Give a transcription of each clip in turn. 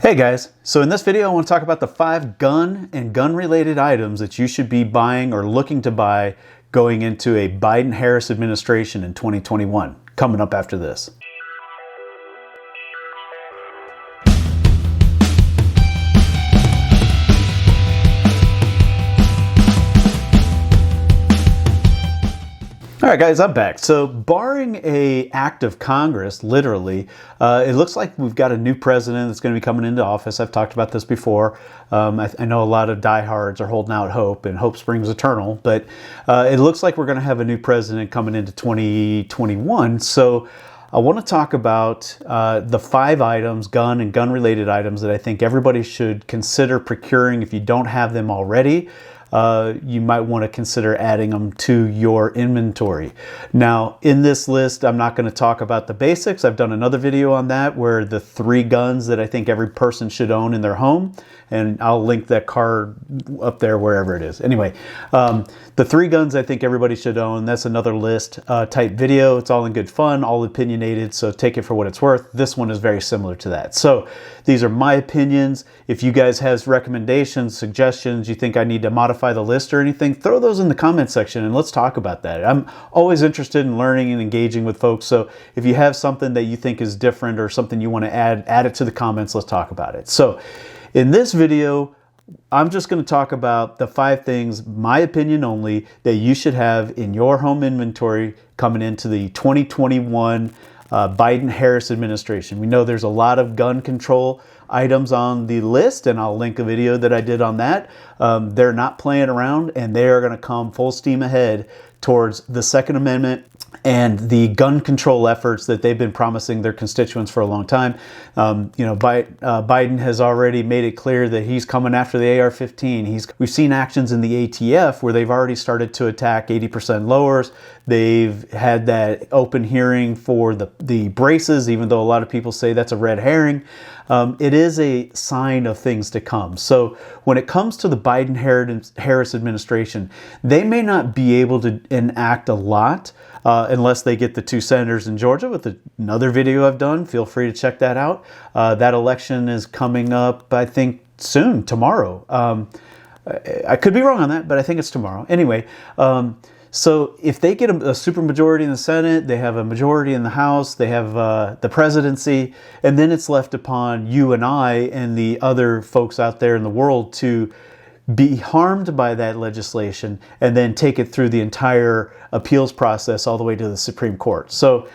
Hey guys, so in this video I want to talk about the 5 gun and gun-related items that you should be buying or looking to buy going into a Biden-Harris administration in 2021, coming up after this. All right, guys, I'm back. So barring an act of Congress, literally, it looks like we've got a new president that's going to be coming into office. I've talked about this before. I know a lot of diehards are holding out hope, and hope springs eternal, but it looks like we're going to have a new president coming into 2021. So I want to talk about the 5 items, gun and gun-related items, that I think everybody should consider procuring if you don't have them already. You might want to consider adding them to your inventory. Now, in this list, I'm not going to talk about the basics. I've done another video on that, where the 3 guns that I think every person should own in their home, and I'll link that card up there wherever it is. Anyway, the 3 guns I think everybody should own, that's another list type video. It's all in good fun, all opinionated, so take it for what it's worth. This one is very similar to that. So these are my opinions. If you guys have recommendations, suggestions, you think I need to modify the list or anything, throw those in the comment section and let's talk about that. I'm always interested in learning and engaging with folks, so if you have something that you think is different or something you want to add it to the comments. Let's talk about it. So in this video, I'm just going to talk about the 5 things, my opinion only, that you should have in your home inventory coming into the 2021 Biden-Harris administration. We know there's a lot of gun control items on the list, and I'll link a video that I did on that. They're not playing around, and they are going to come full steam ahead towards the Second Amendment and the gun control efforts that they've been promising their constituents for a long time. Biden has already made it clear that he's coming after the AR-15. We've seen actions in the ATF where they've already started to attack 80% lowers. They've had that open hearing for the braces, even though a lot of people say that's a red herring. It is a sign of things to come. So when it comes to the Biden-Harris administration, they may not be able to enact a lot unless they get the 2 senators in Georgia, with another video I've done. Feel free to check that out. That election is coming up, I think, soon, tomorrow. I could be wrong on that, but I think it's tomorrow. Anyway, so if they get a supermajority in the Senate, they have a majority in the House, they have the presidency, and then it's left upon you and I and the other folks out there in the world to be harmed by that legislation and then take it through the entire appeals process all the way to the Supreme Court. So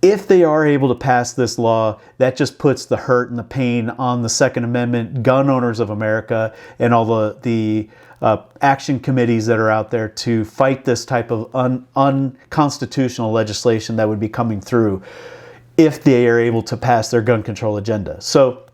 if they are able to pass this law, that just puts the hurt and the pain on the Second Amendment gun owners of America and all the action committees that are out there to fight this type of unconstitutional legislation that would be coming through if they are able to pass their gun control agenda. So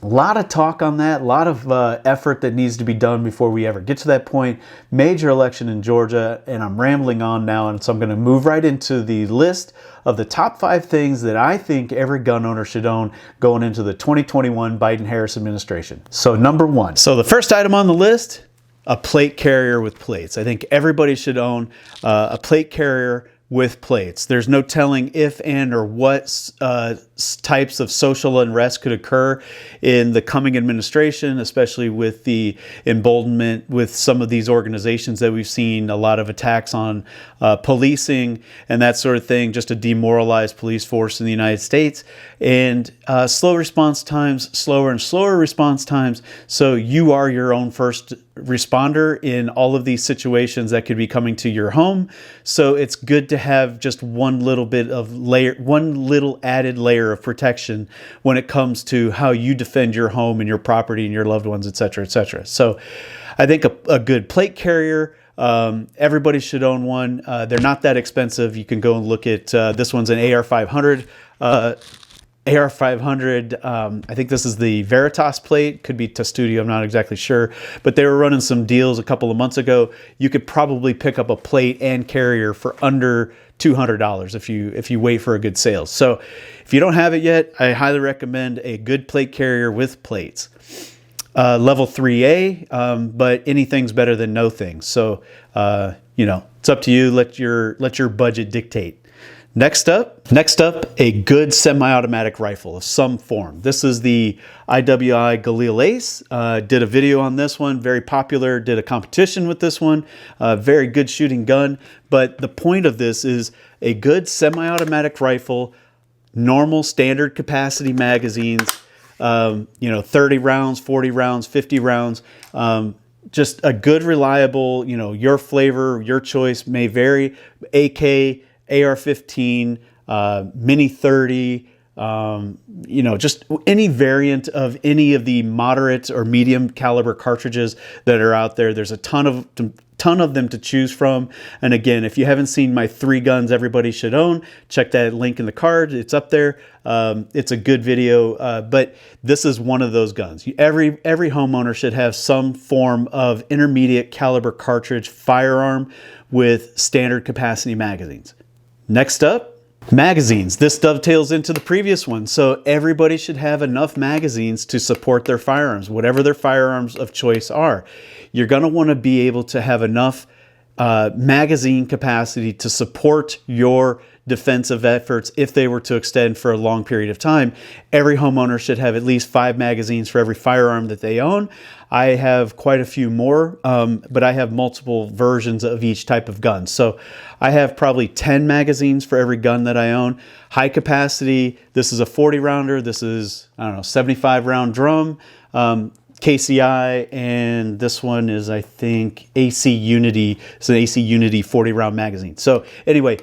a lot of talk on that, a lot of effort that needs to be done before we ever get to that point. Major election in Georgia, and I'm rambling on now, and so I'm going to move right into the list of the top 5 things that I think every gun owner should own going into the 2021 Biden-Harris administration. So number 1. So the first item on the list, a plate carrier with plates. I think everybody should own a plate carrier with plates. There's no telling if and or what types of social unrest could occur in the coming administration, especially with the emboldenment with some of these organizations that we've seen a lot of attacks on policing and that sort of thing, just to demoralize police force in the United States, and slower and slower response times. So you are your own first responder in all of these situations that could be coming to your home. So it's good to have just one little added layer of protection when it comes to how you defend your home and your property and your loved ones, etc., etc. So I think a good plate carrier, everybody should own one. They're not that expensive. You can go and look at this one's an AR-500. AR-500, I think this is the Veritas plate, could be Testudio, I'm not exactly sure, but they were running some deals a couple of months ago. You could probably pick up a plate and carrier for under $200 if you wait for a good sale. So if you don't have it yet, I highly recommend a good plate carrier with plates. Level 3A, but anything's better than no things. So, it's up to you. Let your budget dictate. Next up, a good semi-automatic rifle of some form. This is the IWI Galil Ace. Did a video on this one, very popular, did a competition with this one, very good shooting gun. But the point of this is a good semi-automatic rifle, normal standard capacity magazines, 30 rounds, 40 rounds, 50 rounds, just a good, reliable, your flavor, your choice may vary, AK, AR-15, Mini 30, just any variant of any of the moderate or medium caliber cartridges that are out there. There's a ton of them to choose from. And again, if you haven't seen my 3 guns everybody should own, check that link in the card. It's up there. It's a good video, but this is one of those guns. Every homeowner should have some form of intermediate caliber cartridge firearm with standard capacity magazines. Next up, magazines. This dovetails into the previous one. So everybody should have enough magazines to support their firearms, whatever their firearms of choice are. You're going to want to be able to have enough magazine capacity to support your defensive efforts if they were to extend for a long period of time. Every homeowner should have at least 5 magazines for every firearm that they own. I have quite a few more, but I have multiple versions of each type of gun. So I have probably 10 magazines for every gun that I own. High capacity, this is a 40 rounder. This is, 75 round drum. KCI, and this one is, I think, AC Unity. It's an AC Unity 40 round magazine. So anyway,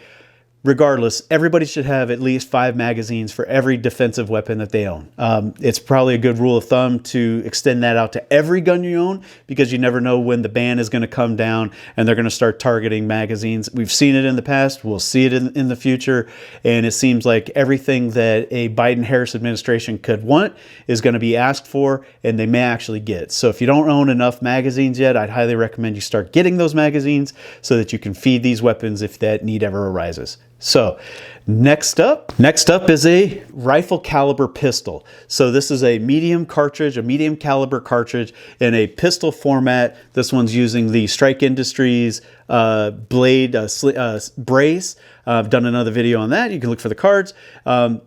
regardless, everybody should have at least 5 magazines for every defensive weapon that they own. It's probably a good rule of thumb to extend that out to every gun you own, because you never know when the ban is going to come down and they're going to start targeting magazines. We've seen it in the past. We'll see it in the future. And it seems like everything that a Biden-Harris administration could want is going to be asked for, and they may actually get. So if you don't own enough magazines yet, I'd highly recommend you start getting those magazines so that you can feed these weapons if that need ever arises. So next up is a rifle caliber pistol. So this is a medium cartridge, a medium caliber cartridge in a pistol format. This one's using the Strike Industries blade brace. I've done another video on that. You can look for the cards.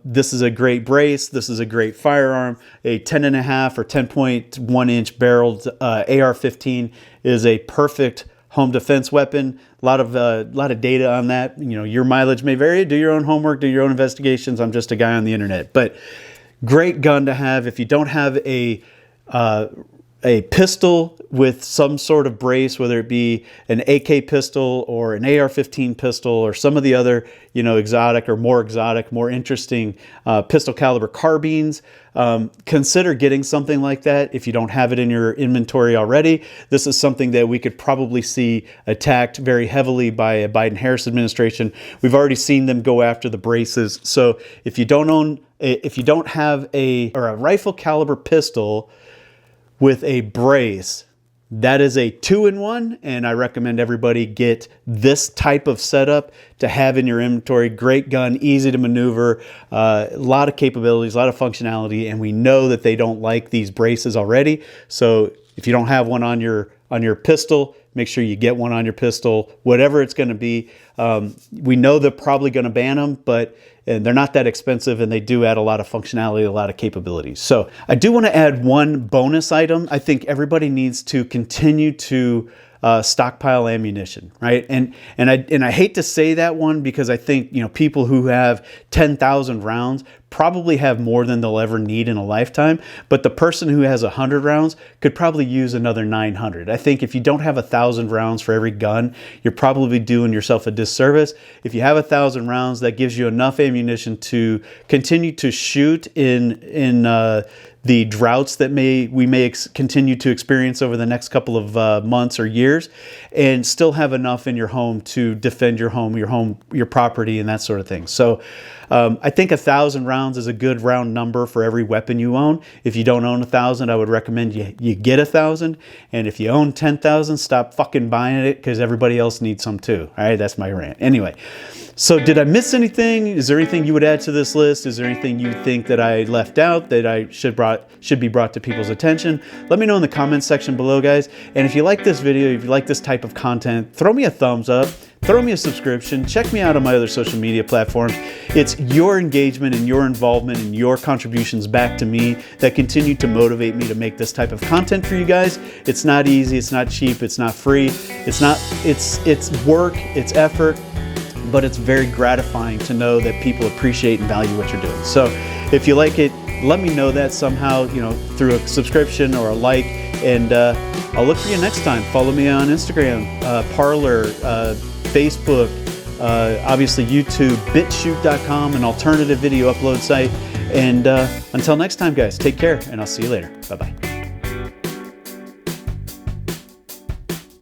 This is a great brace. This is a great firearm. A 10.5 or 10.1 inch barreled AR-15 is a perfect home defense weapon. A lot of data on that. Your mileage may vary. Do your own homework, do your own investigations. I'm just a guy on the internet. But great gun to have if you don't have a pistol with some sort of brace, whether it be an AK pistol or an AR-15 pistol or some of the other, exotic, more interesting pistol caliber carbines. Consider getting something like that if you don't have it in your inventory already. This is something that we could probably see attacked very heavily by a Biden-Harris administration. We've already seen them go after the braces. So if you don't have a rifle caliber pistol with a brace, that is a 2-in-1, and I recommend everybody get this type of setup to have in your inventory. Great gun, easy to maneuver, a lot of capabilities, a lot of functionality, and we know that they don't like these braces already. So if you don't have one on your pistol, make sure you get one on your pistol, whatever it's going to be. We know they're probably going to ban them, but they're not that expensive, and they do add a lot of functionality, a lot of capabilities. So I do want to add one bonus item. I think everybody needs to continue to stockpile ammunition, right? And I hate to say that one, because I think people who have 10,000 rounds probably have more than they'll ever need in a lifetime. But the person who has 100 rounds could probably use another 900. I think if you don't have 1,000 rounds for every gun, you're probably doing yourself a disservice. If you have 1,000 rounds, that gives you enough ammunition to continue to shoot in the droughts that we may continue to experience over the next couple of months or years, and still have enough in your home to defend your home, your property, and that sort of thing. So I think 1,000 rounds is a good round number for every weapon you own. If you don't own 1,000, I would recommend you get 1,000. And if you own 10,000, stop fucking buying it, because everybody else needs some too. All right, that's my rant. Anyway, so did I miss anything? Is there anything you would add to this list? Is there anything you think that I left out that I should be brought to people's attention? Let me know in the comments section below, guys. And if you like this video, if you like this type of content, throw me a thumbs up. throw me a subscription. Check me out on my other social media platforms. It's your engagement and your involvement and your contributions back to me that continue to motivate me to make this type of content for you guys. It's not easy, it's not cheap, it's not free, it's work, it's effort, but it's very gratifying to know that people appreciate and value what you're doing. So if you like it, let me know that somehow, through a subscription or a like, and I'll look for you next time. Follow me on Instagram, Parler, Facebook, obviously YouTube, BitChute.com, an alternative video upload site. And until next time, guys, take care, and I'll see you later. Bye-bye.